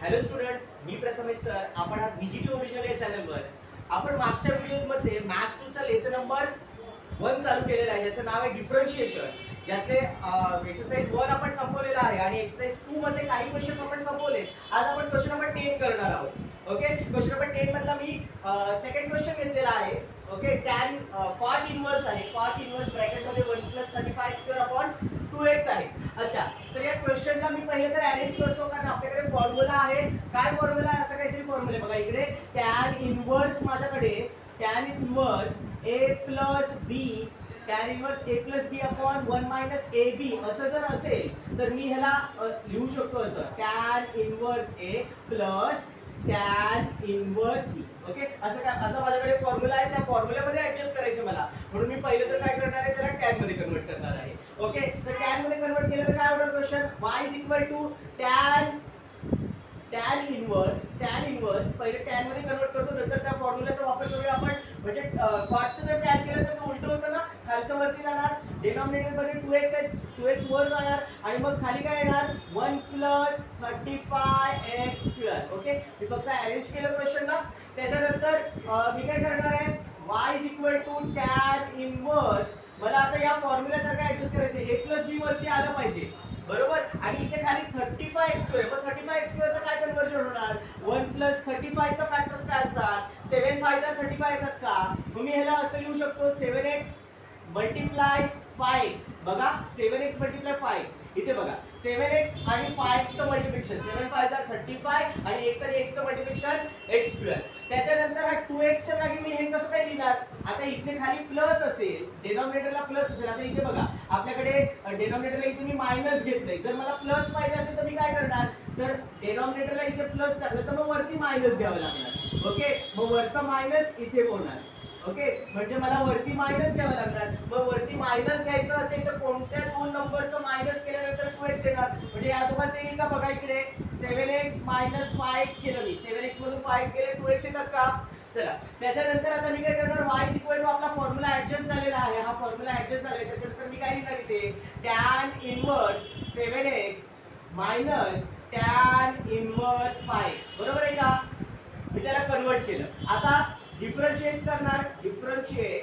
Hello students, मी Prathamesh sir. आपण आज व्हीजीटी original या चॅनलवर आपण मागच्या व्हिडिओजमध्ये मॅथ्स 2 चा लेसन नंबर 1 चालू केलेला आहे. याचं नाव आहे डिफरन्शिएशन. ज्यातले एक्सरसाइज 1 आपण संपवलेला आहे आणि एक्सरसाइज 2 मध्ये काही क्वेश्चन्स आपण संपवले. आज आपण क्वेश्चन नंबर 10 करणार आहोत. ओके, क्वेश्चन नंबर 10 मधला मी सेकंड क्वेश्चन घेतलेला आहे. ओके, tan cot इनवर्स आहे. cot इनवर्स ब्रॅकेट मध्ये 1 + 35² 2x आहे. अच्छा, तर या क्वेश्चनला मी पहिले तर अरेंज करतो, कारण आपल्याकडे फॉर्म्युला आहे. काय फॉर्म्युला आहे? असं काहीतरी फॉर्म्युला आहे बघा इकडे. tan इनवर्स माझ्याकडे tan inverse a + b tan inverse a + b upon 1 - ab असं जर असेल तर मी ह्याला लिहू शकतो असं tan inverse a + tan inverse b. Okay, असं माझ्याकडे फॉर्म्युला आहे. त्या फॉर्म्युल्यामध्ये ऍडजस्ट करायचं मला, म्हणून मी पहिले तर काय करणार आहे, त्याला टॅन मध्ये कन्वर्ट करणार आहे. ओके, तर टॅन मध्ये कन्वर्ट केलं तर काय होणार क्वेश्चन? y tan इनवर्स पहिले टॅन मध्ये कन्वर्ट करतो, नंतर त्या फॉर्म्युल्याचा वापर करूया आपण. म्हणजे कॉटचं जर टॅन केलं तर ते उलट होतं ना, खालचं वरती जाणार. डिनॉमिनेटर मध्ये 2x आहे, 2x वर जाणार आणि मग खाली काय येणार? 1 + 35x². ओके, मी फक्त अरेंज केलं क्वेश्चनला. त्याच्यानंतर मी काय करणार आहे, y tan इनवर्स. मला आता या फॉर्म्युल्यासारखं ऍडजस्ट करायचं आहे. a + b वरती आलं पाहिजे, बरोबर. आणि इथे खाली 35x². मग 35x² चं काय कन्वर्जन होणार? 1 + 35 चा फॅक्टर्स काय असतात? 7 × 5 = 35 येतात का? मग मी ह्याला असं लिहू शकतो 7x × 5x. बघा 7x × 5x. इथे बघा 7x आणि 5x चं मल्टिप्लिकेशन 7 × 5 = 35 आणि x आणि x चं मल्टिप्लिकेशन x². त्याच्यानंतर हा 2x च्या जागी मी हे कसं काय लिहिणार? आता इथे खाली प्लस असेल, डिनॉमिनेटरला प्लस असेल. आता इथे बघा आपल्याकडे डिनॉमिनेटरला इथे मी मायनस घेतलंय. जर मला प्लस पाहिजे असेल तर मी काय करणार? तर डिनॉमिनेटरला इथे प्लस टाकलं तर मग वरती मायनस घ्यावं लागणार. ओके, मग वरचा मायनस इथे होणार. ओके, म्हणजे मला वरती मायनस घ्यावं लागणार. मग वरती मायनस घ्यायचं असेल तर कोणत्या दोन नंबरचं मायनस केल्यानंतर 2x येणार? म्हणजे या दोघांचं येईल का? बघा इकडे 7x - 5x केलं मी. 7x मधून 5x गेले, 2x येतात का? चला, त्याच्यानंतर आता मी काय करणार? y आपला फॉर्म्युला ऍडजस्ट झालेला आहे. हा फॉर्म्युला ऍडजस्ट झालाय. त्याच्यानंतर मी काय लिहिणार इथे? tan inverse 7x - tan inverse 5x. बरोबर आहे का? मी त्याला कन्वर्ट केलं. आता डिफरन्शिएट करणार. Differentiate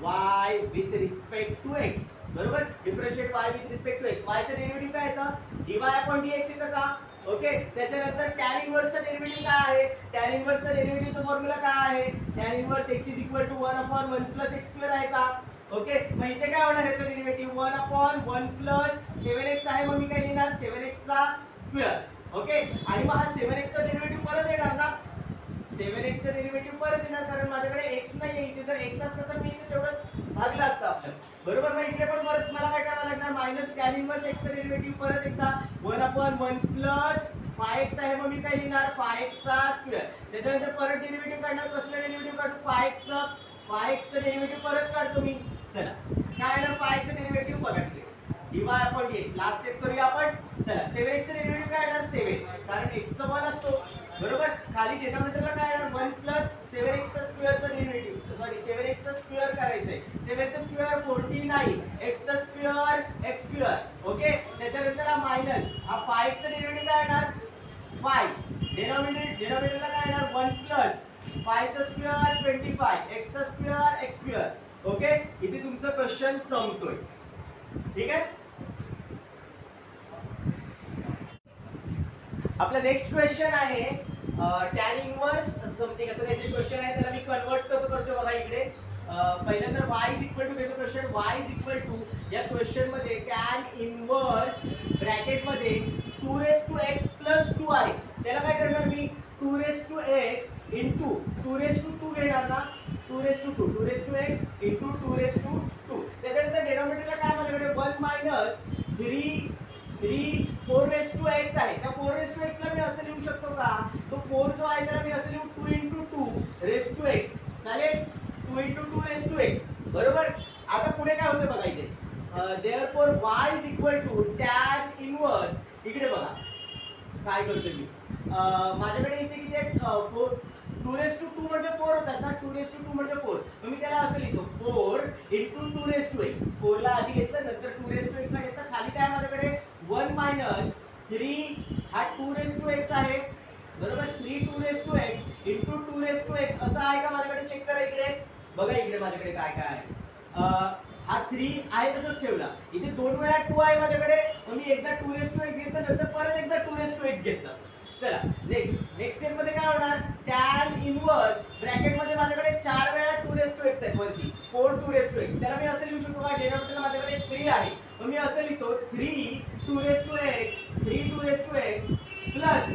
y with respect to x. बरोबर, differentiate y with respect to x. y चं डेरिव्हेटिव्ह काय येतं? dy/dx येतं का? ओके, त्याच्यानंतर tan इनवर्सचं डेरिव्हेटिव्ह काय आहे? tan इनवर्सचं डेरिव्हेटिव्हचा फॉर्म्युला काय आहे? tan इनवर्स x = 1/1 + x² आहे का? ओके, मग इथे काय होणार? याचं डेरिव्हेटिव्ह 1/1 + 7x आहे. मग मी काय लिहिणार? 7x². ओके, आणि मग हा 7x चा डेरिव्हेटिव्ह परत येणार ना? 7x चा डेरिव्हेटिव्ह परत येणार, कारण माझ्याकडे x नाहीये. इथे जर x असतं तर मी इथे तेवढं भागलं असतं आपलं, बरोबर. मग इकडे पण परत मला काय करावं लागणार? मायनस tan इनवर्स x चा डेरिव्हेटिव्ह परत एकदा 1/1 + 5x आहे. मग मी काय लिहिणार? 5x². त्याच्यानंतर परत डेरिव्हेटिव्ह काढणार. कसलं डेरिव्हेटिव्ह काढू? 5x चं डेरिव्हेटिव्ह परत काढतो मी. चला, काय येणार? 5x चं डेरिव्हेटिव्ह बघा इकडे dy/dx. लास्ट स्टेप करूया आपण. चला, 7x चं डेरिव्हेटिव्ह काय येणार? 7, कारण x चा 1 असतो, बरोबर. खाली डिनॉमिनेटरला काय येणार? 1 + 7x² चं डेरिव्हेटिव्ह. सॉरी, 7x चं स्क्वेअर करायचंय. 7 चं स्क्वेअर 49, x चं स्क्वेअर x². ओके, त्याच्यानंतर हा मायनस, हा 5x चं डेरिव्हेटिव्ह काय येणार? 5. डिनॉमिनेटरला काय येणार? 1 + 5 चं स्क्वेअर 25, x चं स्क्वेअर x². ओके, इथे तुमचं क्वेश्चन संपतोय. ठीक आहे. आपला नेक्स्ट क्वेश्चन आहे tan इनवर्स समथिंग असं काहीतरी क्वेश्चन आहे. त्याला मी कन्वर्ट कसं करतो बघा इकडे. पहिल्यांदा y = घेतो क्वेश्चन. y या क्वेश्चन मध्ये tan इनवर्स ब्रॅकेट मध्ये 2x + 2 आहे. त्याला काय करणार मी? 2x * 2 घेणार ना? 2x * 2. त्याच्यानंतर डिनॉमिनेटरला काय माझ्याकडे 1 - 3 4x आहे. त्या 4x ला मी असं लिहू शकतो का? तो 4 जो आहे त्याला मी असं लिहू 2 × 2 चालेल. 2 × 2 बरोबर. आता पुढे काय होतं बघा इथे. Therefore y tan inverse. इकडे बघा काय करतो मी. माझ्याकडे इथे किती आहे? 2 म्हणजे 4 होतात ना. 2 म्हणजे 4. मग मी त्याला असं लिहितो 4 × 2 4 ला आधी घेतलं, नंतर 2 ला घेतलं. खाली काय माझ्याकडे 1 - 3 हा 2x आहे बरोबर. 3 2x इंटू 2x असं आहे का माझ्याकडे, चेक करा इकडे बघा, इकडे माझ्याकडे काय काय आहे. हा 3 आहे तसंच ठेवला, इथे 2 वेळा 2 आहे माझ्याकडे, मग मी एकदा 2x घेतलं नंतर परत एकदा 2x घेतलं. चला नेक्स्ट स्टेप मध्ये काय होणार, tan इनवर्स ब्रॅकेट मध्ये माझ्याकडे 4 वेळा 2x आहे वरती, 4 2x. त्याला मी असं लिहू शकतो का, डिनॉमिनेटरला माझ्याकडे 3 आहे, मग मी असं लिहितो 3 2x 3 2x प्लस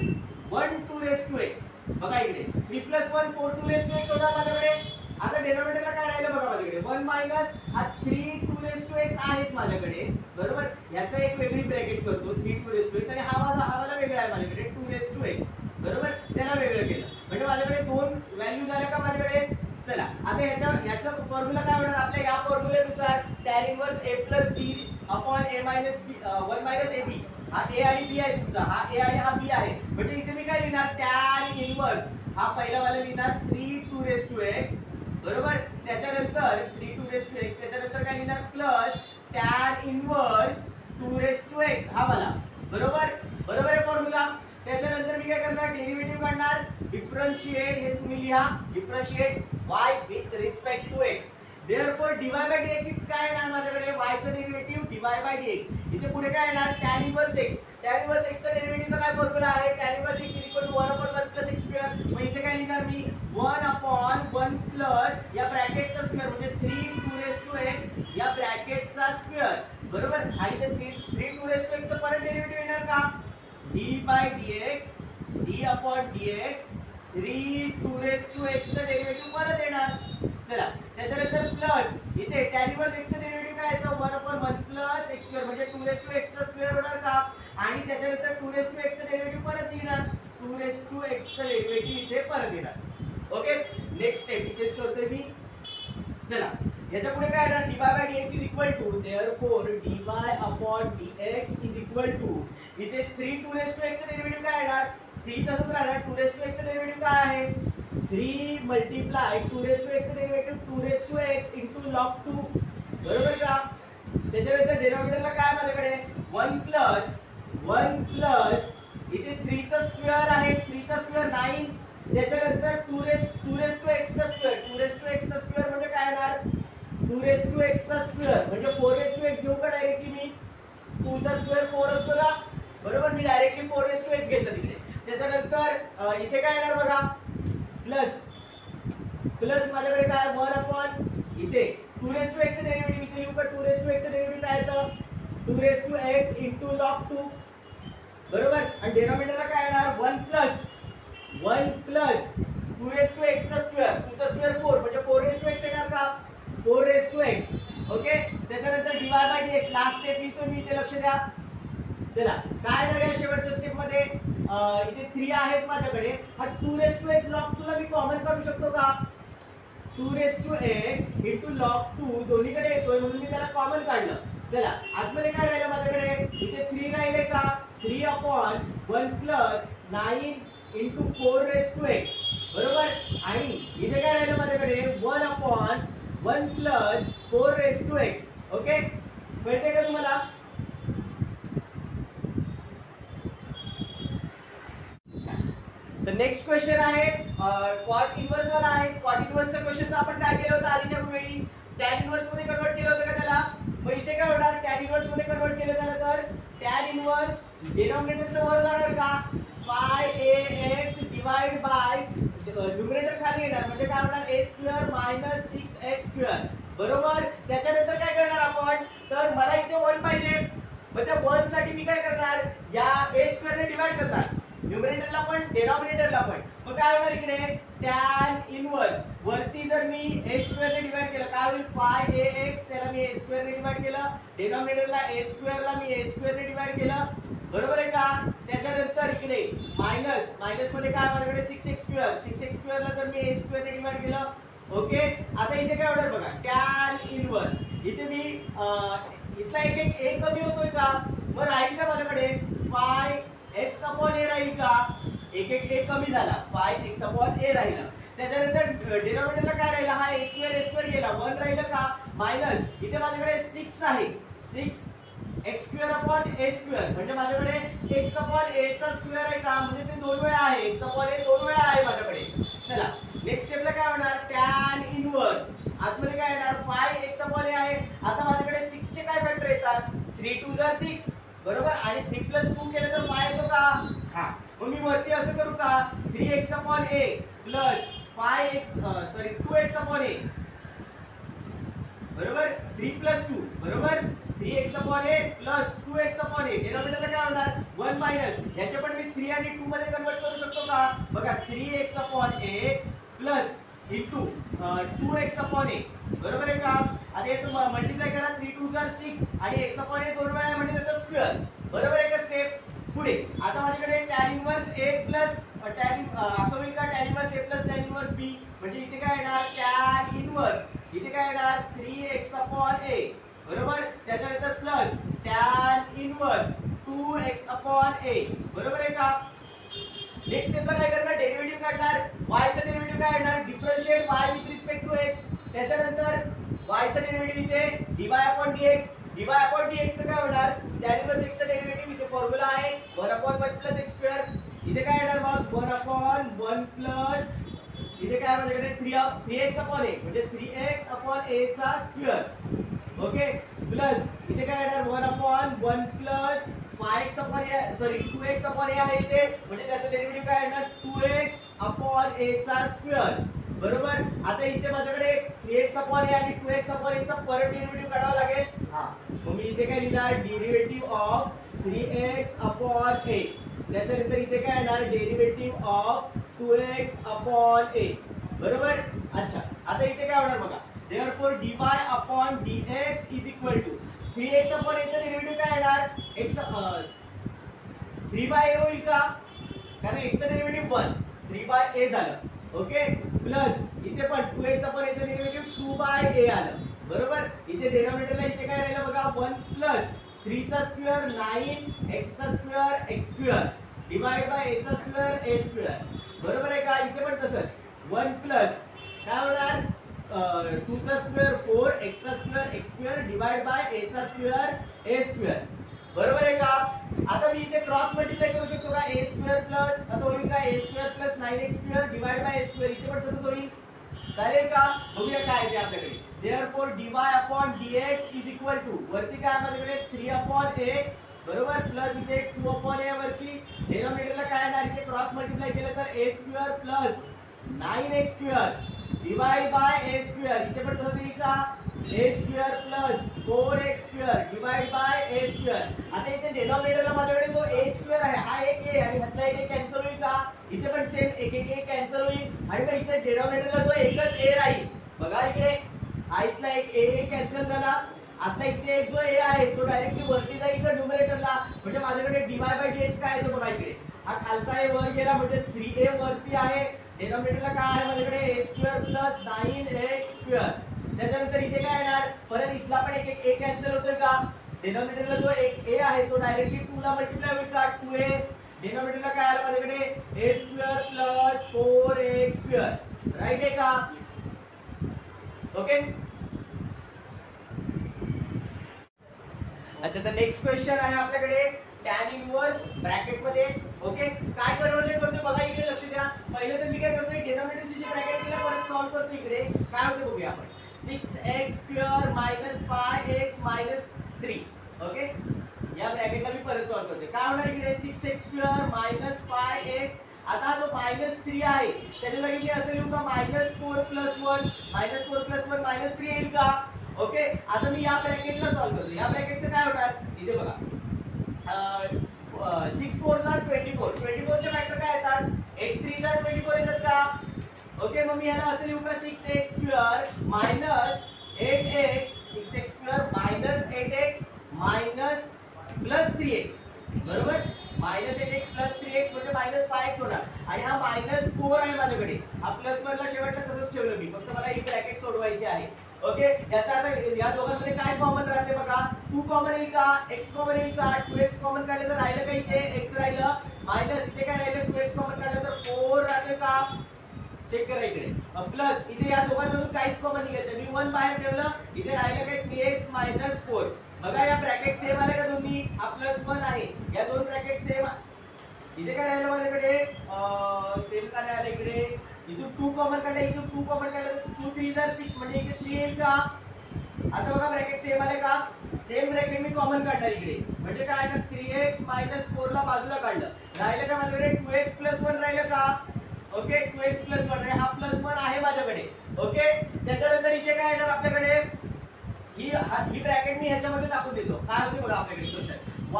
1 2x. बघा इकडे 3 + 1 4 2x होणार माझ्याकडे. आता डिनॉमिनेटरला काय राहिलं बघा माझ्याकडे, 1 मायनस हा 3 2x आहेच माझ्याकडे बरोबर. याचा एक वेगळी ब्रॅकेट करतो 3 2x आणि हा वाला वेगळा आहे माझ्याकडे 2x बरोबर. त्याला वेगळं केलं म्हणजे माझ्याकडे दोन व्हॅल्यू झाल्या का माझ्याकडे. चला आता ह्याचा फॉर्म्युला काय होणार, आपल्या या फॉर्म्युलेनुसार tan inverse a + b upon a - b 1 - ab. हा a आणि b आहे तुमचा, हा a आणि हा b आहे, म्हणजे इथे मी काय लिहिणार, tan इनवर्स हा पहिला वाला लिहिणार 3 2x बरोबर. त्याच्यानंतर 3 2x त्याच्यानंतर काय लिहिणार प्लस tan इनवर्स 2x हा वाला बरोबर आहे फॉर्म्युला. त्याच्यानंतर मी काय करणार, डेरिव्हेटिव्ह काढणार, डिफरन्शिएट हे तुम्ही लिहा, differentiate y with respect to x. Therefore dy by dx काय येणार माझ्याकडे, y चं डेरिव्हेटिव्ह dy बाय dx. इथे पुढे काय येणार, tan inverse x. tan inverse x चा डेरिव्हेटिव्हचा काय फॉर्म्युला आहे, tan इनवर्स x 1/1 + x². मग इथे काय लिहिणार मी 1/1 प्लस या ब्रॅकेटचा स्क्वेअर म्हणजे 3 2x या ब्रॅकेटचा स्क्वेअर बरोबर. आणि ते 3 2x चं परत डेरिव्हेटिव्ह येणार का, d bye dx d/dx 3 2x चं डेरिव्हेटिव्ह परत येणार. चला त्याच्यानंतर प्लस इथे tan इनवर्स x चं डेरिव्हेटिव्ह काय येतं, 1/1 प्लस x² म्हणजे 2x चा स्क्वेअर होणार का. आणि त्याच्यानंतर 2x चं डेरिव्हेटिव्ह परत येणार, 2x चं डेरिव्हेटिव्ह इथे परत येणार. ओके नेक्स्ट स्टेप इथेच करतोय मी. चला याच्या पुढे काय येणार, dy by dx is equal to therefore dy/dx is equal to इथे 3 2x चं डेरिव्हेटिव्ह काय येणार, 3 तसंच राहणार, 2x चं डेरिव्हेटिव्ह काय आहे 3 मल्टिप्लाय 2x चं डेरिव्हेटिव्ह 2x इंटू log 2 बरोबर का. त्याच्यानंतर डिनॉमिनेटरला काय माझ्याकडे 1 प्लस इथे 3 चा स्क्वेअर आहे, 3 चा स्क्वेअर 9. त्याच्यानंतर 2x चा स्क्वेअर म्हणजे काय येणार 2x चा स्क्वेअर म्हणजे 4x घेऊ का डायरेक्टली मी, 2 चा स्क्वेअर 4 असतो ना बरोबर, मी डायरेक्टली 4x घेतलं तिकडे. त्याच्यानंतर इथे काय येणार बघा प्लस माझ्याकडे काय 1/, इथे 2x चं डेरिव्हेटिव्ह इथे लिहू का, 2x चं डेरिव्हेटिव्ह काय येतं 2x इंटू log 2 बरोबर. आणि डिनॉमिनेटरला काय येणार 1 प्लस 2x चा स्क्वेअर, 2 चा स्क्वेअर 4 म्हणजे 4x येणार का 4x. ओके त्याच्यानंतर dy by dx last step लिहितो मी, इथे लक्ष द्या. चला काय येणार आहे शेवटच्या स्टेप मध्ये, इथे 3 आहेच माझ्याकडे, हा 2x log 2 ला मी कॉमन काढू शकतो का, 2x इंटू log 2 दोन्हीकडे येतोय म्हणून मी त्याला कॉमन काढलं. चला आतमध्ये काय राहिलं माझ्याकडे, इथे 3 राहिले का, 3/1 प्लस 9 इंटू 4x बरोबर. आणि इथे काय राहिलं माझ्याकडे 1/1 प्लस 4x. ओके कळते का तुम्हाला. तर नेक्स्ट क्वेश्चन आहे कॉट इनवर्स वाला आहे. कॉट इनवर्सच्या क्वेश्चनचं आपण काय केलं होतं आधीच्या वेळी, टॅन इनवर्स मध्ये कन्वर्ट केलं होतं का त्याला. मग इथे काय होणार, टॅन इनवर्स मध्ये कन्वर्ट केलं त्याला तर टॅन इनवर्स डिनॉमिनेटरचं वर जाणार का, 5ax डिवाइड बाय न्यूमरेटर खाली येणार म्हणजे काय होणार a² - 6x² बरोबर. त्याच्यानंतर काय करणार आपण, तर मला इथे 1 पाहिजे, मग त्या 1 साठी मी काय करणार, या a² ने डिवाइड करणार न्यूमरेटरला पण डिनॉमिनेटरला पण. मग काय होणार इकडे tan इनवर्स वरती जर मी a² ने डिवाइड केलं काय होईल 5ax, त्याला मी a² ने डिवाइड केलं, डिनॉमिनेटरला a² ला मी a² ने डिवाइड केलं बरोबर आहे का. त्याच्यानंतर इकडे मायनस मध्ये काय माझ्याकडे 6x² ला जर मी a² ने डिवाइड केलं. ओके आता इथे काय होणार बघा tan इनवर्स, इथे मी इथला एक a कमी होतोय का, मग राहील का माझ्याकडे 5x/a राहील का, एक a कमी झाला 5x/a राहिला. त्याच्यानंतर डिनॉमिनेटरला काय राहिला, हा a² गेला 1 राहिलं का, मायनस इथे माझ्याकडे 6 आहे 6 x square upon a square म्हणजे माझ्याकडे x अपॉन a चा स्क्वेअर आहे का म्हणजे ते 2 वेळा आहे x अपॉन a 2 वेळा आहे माझ्याकडे. चला नेक्स्ट स्टेपला काय होणार tan इनवर्स आतमध्ये काय येणार 5x अपॉन a आहे. आता माझ्याकडे 6 चे काय फॅक्टर येतात 3 2 6 बरोबर आणि 3 2 केलं तर 5 येतो का हां मग मी वरती असं करू का 3x upon a plus 2x upon a बरोबर 3 2 बरोबर 3x upon a plus 2x upon a डिनॉमिनेटरला काय होणार 1 मायनस याचे पण मी 3 आणि 2 मध्ये कन्वर्ट करू शकतो का बघा 3x upon a plus into 2x upon a बरोबर आहे का. आता याचं मल्टिप्लाय करा 3 2 6 आणि x अपॉन a 2 वेळा आहे म्हणजे त्याचा स्क्वेअर बरोबर आहे का. स्टेप पुढे आता माझ्याकडे tan inverse a plus tan असं होईल का tan inverse a plus tan inverse b म्हणजे इथे काय येणार tan इन्व्हर्स इथे काय येणार 3x अपॉन a बरोबर त्याच्यानंतर plus tan inverse 2x upon a बरोबर आहे का. नेक्स्ट स्टेपला काय करणार डेरिव्हेटिव्ह काढणार y चा डेरिव्हेटिव्ह काय येणार differentiate y with respect to x त्याच्यानंतर y चा डेरिव्हेटिव्ह इथे dy upon dx dy upon dx चं काय होणार tan इन्व्हर्स x चा डेरिव्हेटिव्ह इथे फॉर्म्युला आहे 1 अपॉन 1 प्लस x स्क्वेअर इथे काय येणार मग 1 अपॉन 1 प्लस इथे काय माझ्याकडे 3x अपॉन a म्हणजे 3x अपॉन a चा स्क्वेअर ओके प्लस इथे काय येणार 1 upon 1 plus 5x upon a sorry 2x upon a आहे इथे म्हणजे त्याचं डेरिव्हेटिव्ह काय येणार 2x अपॉन a चा स्क्वेअर बरोबर. आता इथे माझ्याकडे 3x अपॉन a आणि 2x अपॉन a चा परत डेरिव्हेटिव्ह काढावा लागेल हां मग मी इथे काय लिहिणार derivative of 3x upon a त्याच्यानंतर इथे काय येणार derivative of 2x upon a बरोबर. अच्छा आता इथे काय होणार बघा therefore dy upon dx is equal to 3x upon a चा डेरिव्हेटिव्ह काय येणार x 3 बाय a होईल का कारण x चा डेरिव्हेटिव्ह 1 3 बाय a झालं ओके प्लस इथे पण 2x upon a चा डेरिव्हेटिव्ह 2 बाय a आलं बरोबर. इथे डिनॉमिनेटरला इथे काय राहिलं बघा 1 प्लस 3 चा स्क्वेअर 9 x चा square x square divide by a चा स्क्वेअर a स्क्वेअर बरोबर आहे का. इथे पण तसंच 1 प्लस काय होणार 2 चा स्क्वेअर 4 x चा square x square divide by a चा स्क्वेअर a स्क्वेअर बरोबर आहे का. आता मी इथे क्रॉस मल्टिप्लाय करू शकतो का a स्क्वेअर प्लस असं होईल का a square plus 9x square divide by a square इथे पण तसंच होईल चालेल का. बघूया काय आहे आपल्याकडे therefore dy upon dx is equal to वरती काय माझ्याकडे 3 upon a बरोबर प्लस इथे 2 upon a वरती डिनॉमिनेटरला काय येणार इथे क्रॉस मल्टिप्लाय केलं तर a square plus 9x square divide by a square इथे पण तसंच येईल का a square plus 4x square divide by a square. आता इथे डिनॉमिनेटरला माझ्याकडे जो a स्क्वेअर आहे हा एक a आणि ह्यातला एक कॅन्सल होईल का इथे पण सेम एक कॅन्सल होईल आणि मग इथे डिनॉमिनेटरला जो एकच a राहील बघा इकडे हा इथला एक a कॅन्सल झाला आता इथे एक जो a आहे तो डायरेक्टली वरती जाईल का न्यूमरेटरला म्हणजे माझ्याकडे dy बाय dx काय येतो बघा इकडे हा खालचा a वर गेला म्हणजे 3a वरती आहे डिनॉमिनेटरला काय आहे माझ्याकडे a square plus 9x square त्याच्यानंतर इथे काय येणार परत इथला पण एक a कॅन्सल होतोय का डिनॉमिनेटरला जो एक a आहे तो डायरेक्टली 2 ला मल्टिप्लाय होईल का 2a डिनॉमिनेटरला काय आलं माझ्याकडे a square plus 4x square right आहे का ओके. अच्छा तर नेक्स्ट क्वेश्चन आहे आपल्याकडे tan इनवर्स ब्रॅकेट मध्ये ओके काय कन्वर्जन करतोय बघा इकडे लक्ष द्या. पहिले तर मी काय करतोय डिनॉमिनेटरची जी ब्रॅकेट दिला परत सॉल्व करतो इकडे काय होते बघूया आपण 6x square minus 5x 3 okay या ब्रॅकेटला मी परत सॉल्व करतोय काय होणार इकडे 6x स्क्वेअर मायनस 5x आता जो -3 आहे त्याच्या जागी मी असं लिहू का -4 + 1 -4 + 1 -3 येईल का ओके. आता मी या ब्रॅकेटला सॉल्व करतो या ब्रॅकेटचं काय होणार इथे बघा 6 4 = 24 24 चे फॅक्टर काय येतात 8 3 = 24 येतात का ओके. मग मी याला असं लिहू का 6x square minus 8x 6x square minus 8x minus plus 3x बरोबर -8x प्लस 3x म्हणजे -5x होणार आणि हा -4 आहे माझ्याकडे हा प्लस वरला शेवटला तसंच ठेवलं मी फक्त मला ही ब्रॅकेट सोडवायची आहे ओके. याचा आता या दोघांमध्ये काय कॉमन राहते बघा 2 कॉमन येईल का x कॉमन येईल का 2x कॉमन काढलं तर राहिलं का इथे x राहिलं मायनस इथे काय राहिलं 2x कॉमन काढलं तर 4 राहते का चेक करा इकडे प्लस इथे या दोघांमधून काहीच कॉमन निघत नाही मी 1 बाहेर ठेवलं इथे राहिलं काय 3x - 4 बघा या ब्रॅकेट सेम आले का दोन्ही, हा +1 आहे, या दोन ब्रॅकेट सेम. इथे काय राहिलं माझ्याकडे, सेम काय आलं इकडे, इथून 2 कॉमन काढलं, इथून 2 कॉमन काढलं तर 2 3 जार 6 म्हणजे इथे 3 येईल का. आता बघा ब्रॅकेट सेम आले का, सेम ब्रॅकेट मी कॉमन काढणार इकडे, म्हणजे काय ना 3x - 4 ला बाजूला काढलं, राहिलं का माझ्याकडे 2x + 1 राहिलं का. ओके 2x + 1 हा +1 आहे माझ्याकडे. ओके त्याच्यानंतर इथे काय येणार आपल्याकडे, ही ब्रॅकेट मी ह्याच्यामध्ये टाकून देतो. काय होते बघा आपल्याकडे क्वेश्चन y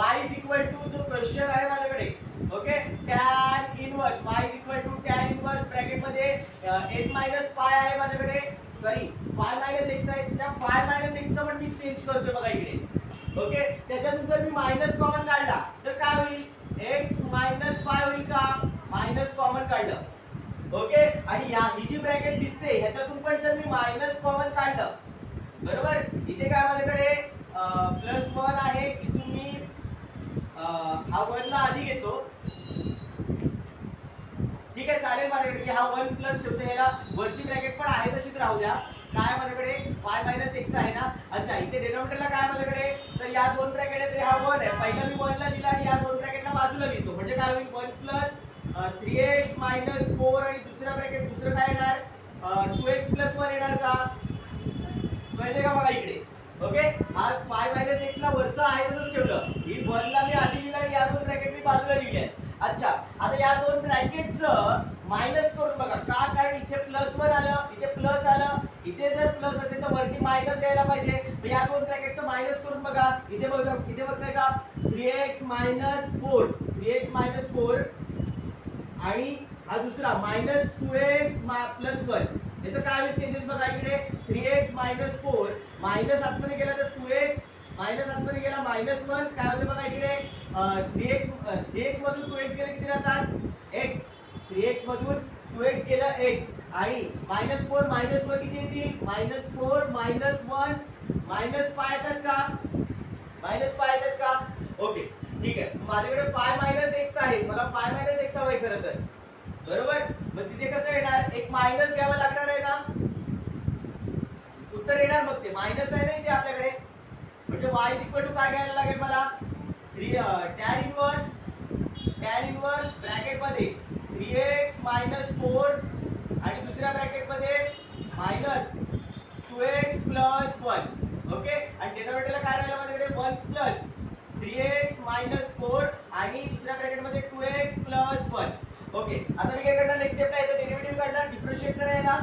जो क्वेश्चन आहे माझ्याकडे. Okay tan inverse y tan inverse bracket मध्ये 8 - 5 आहे माझ्याकडे, सॉरी 5 - x आहे, त्या 5 - x चा पण मी चेंज करतोय बघा इकडे. ओके त्याच्यातून जर मी मायनस कॉमन काढला तर काय होईल, x - 5 होईल का, मायनस कॉमन काढलं. ओके आणि ही जी ब्रॅकेट दिसते ह्याच्यातून पण जर मी मायनस कॉमन काढलं, बरोबर, इथे काय माझ्याकडे +1 आहे, इथून मी हा 1 ला आधी घेतो. ठीक आहे चालेल माझ्याकडे, मी हा 1 प्लस ठेवतो, ह्याला वरची ब्रॅकेट पण आहे तशीच राहू द्या. काय माझ्याकडे 5 - x आहे ना. अच्छा इथे डिनॉमिनेटरला काय माझ्याकडे, तर या दोन ब्रॅकेट आहेत, हा 1 आहे, पहिला मी 1 ला दिला आणि या दोन ब्रॅकेटला बाजूला लिहितो, म्हणजे काय होईल 1 + 3x - 4 आणि दुसरा ब्रॅकेट दुसरं काय येणार 2x + 1 येणार का, कळते का बघा इकडे. ओके हा 5 - x ला वरचा आहे तसंच ठेवलं, ही 1 ला मी आधी लिहिलं आणि या दोन ब्रॅकेट मी बाजूला लिहिले आहेत. अच्छा आता या दोन ब्रॅकेटचं मायनस करून बघा का, कारण इथे +1 आलं, इथे प्लस आलं, इथे जर प्लस असेल तर वरती मायनस यायला पाहिजे, तर या दोन ब्रॅकेटचं मायनस करून बघा. इथे बघा, इथे बघताय का 3x - 4 3x - 4 आणि हा दुसरा -2x + 1, याचं काय होईल चेंजेस बघा इकडे, 3x - 4 मायनस आतमध्ये गेला तर 2x, मायनस आतमध्ये गेला -1, काय होते बघा इकडे 3x मधून 2x गेले किती राहतात x, 3x मधून 2x गेलं x आणि -4 -1 किती येतील, -4 -1 -5 येतात का, -5 येतात का. ओके ठीक आहे, माझ्याकडे 5 - x आहे, मला 5 - x हवंय खरं तर, बरोबर. मग तिथे कसं येणार, एक मायनस घ्यावा लागणार आहे ना, उत्तर येणार मग ते मायनस आहे ना इथे आपल्याकडे, म्हणजे y काय घ्यायला लागेल मला, tan इनवर्स ब्रॅकेट मध्ये 3x - 4 आणि दुसऱ्या ब्रॅकेट मध्ये -2x + 1. ओके आणि डिनॉमिनेटरला काय राहिलं माझ्याकडे 1 + 3x - 4 आणि दुसऱ्या ब्रॅकेट मध्ये 2x + 1. ओके आता मी काय करणार, नेक्स्ट स्टेपला याचं डेरिव्हेटिव्ह काढणार, डिफरन्शिएट करायला,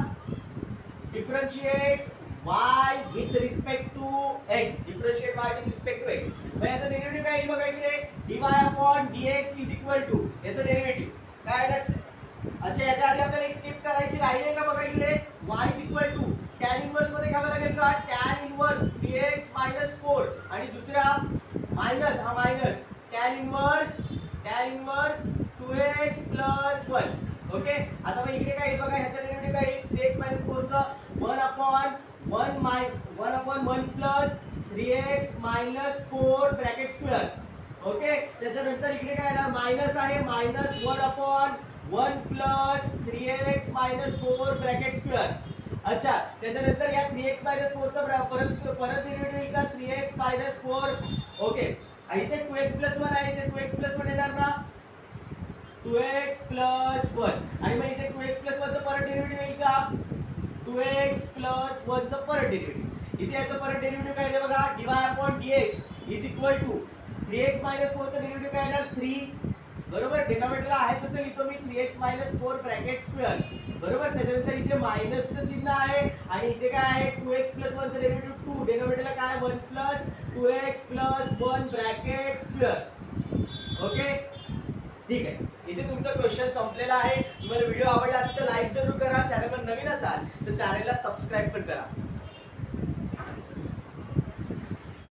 differentiate y with respect to x, differentiate y with respect to x. मग याचं डेरिव्हेटिव्ह काय येईल बघा इकडे, dy/dx याचं डेरिव्हेटिव्ह काय आहे. अच्छा याच्या आधी आपल्याला एक स्टेप करायची राहिली का बघा इकडे, y tan इनवर्स मध्ये घ्यावं लागेल का, tan इनवर्स 3x - 4 आणि दुसरा मायनस, हा minus tan inverse 2x + 1. Okay आता मग इकडे काय बघा, ह्याचा डेरिव्हेटिव्ह काय येईल, 3x - 4 चा 1/1 + 3x - 4 ब्रॅकेट स्क्वेअर. ओके त्याच्यानंतर इकडे काय येणार, मायनस आहे, -1/1 + 3x - 4 ब्रॅकेट स्क्वेअर. अच्छा त्याच्यानंतर या 3x - 4 चा परत डेरिव्हेटिव्ह येईल का, 3x - 4. ओके इथे 2x + 1 आहे, इथे 2x + 1 येणार ना, 2x + 1 आणि मग इथे 2x + 1 चं परत डेरिव्हेटिव्ह येईल का, 2x + 1 चं परत डेरिव्हेटिव्ह. इथे याचं परत डेरिव्हेटिव्ह काय आहे बघा, dy/dx = 3x - 4 चं डेरिव्हेटिव्ह काय येणार 3, बरोबर. डिनॉमिनेटरला आहे तसं लिहितो मी 3x - 4 ब्रॅकेट स्क्वेअर, बरोबर. त्याच्यानंतर इथे मायनसचं चिन्ह आहे आणि इथे काय आहे 2x + 1 चं डेरिव्हेटिव्ह 2, डिनॉमिनेटरला काय 1 + 2x + 1 ब्रॅकेट स्क्वेअर. ओके ठीक आहे, इथे तुमचा क्वेश्चन संपलेला आहे. तुम्हाला व्हिडिओ आवडला असेल तर लाईक जरूर करा, चॅनलवर नवीन असाल तर चॅनलला सबस्क्राईब पण करा.